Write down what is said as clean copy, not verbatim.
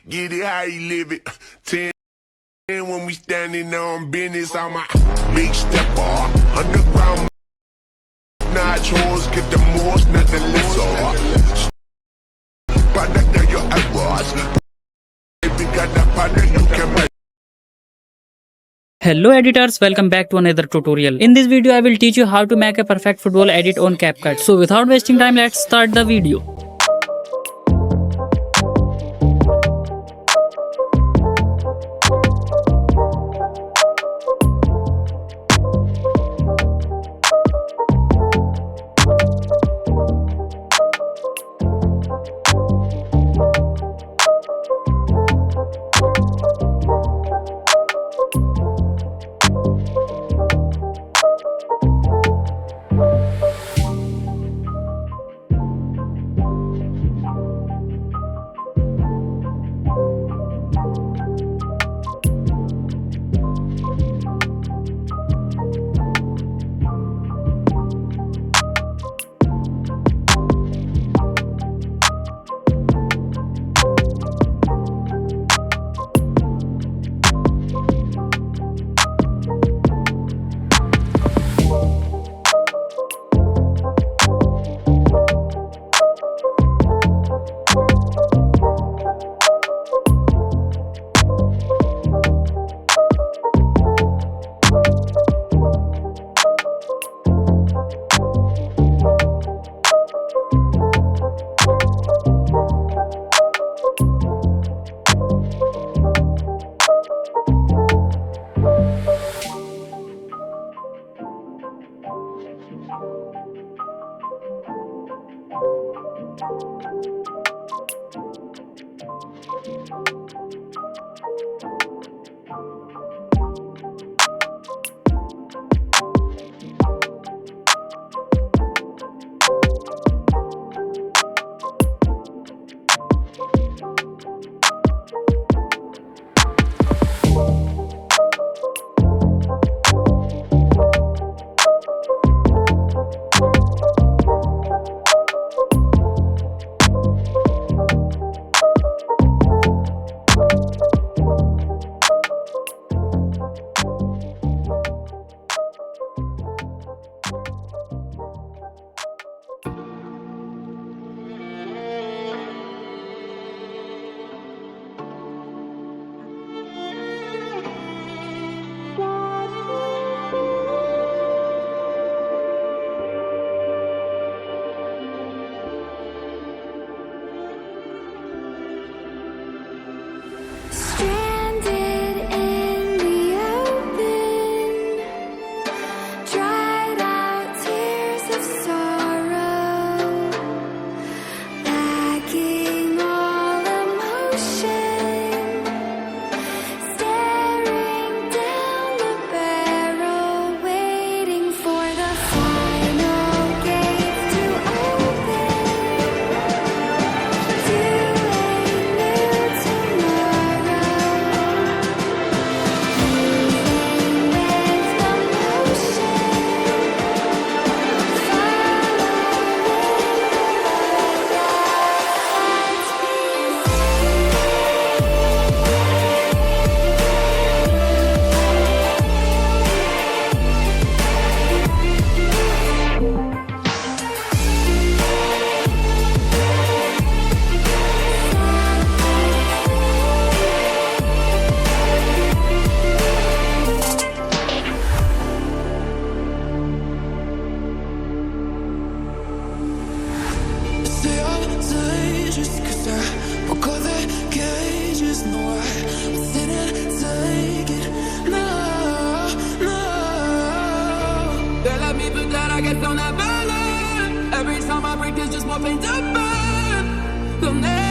Get it how you live it. 10 when we standing on business. I'm a big stepper. Underground. Not yours. Get the most, nothing less. Product of your errors. If you got that product, you can make. Hello editors, welcome back to another tutorial. In this video I will teach you how to make a perfect football edit on Capcut. So without wasting time, let's start the video. I guess I'll never learn. Every time I break, there's just more pain to burn. They'll never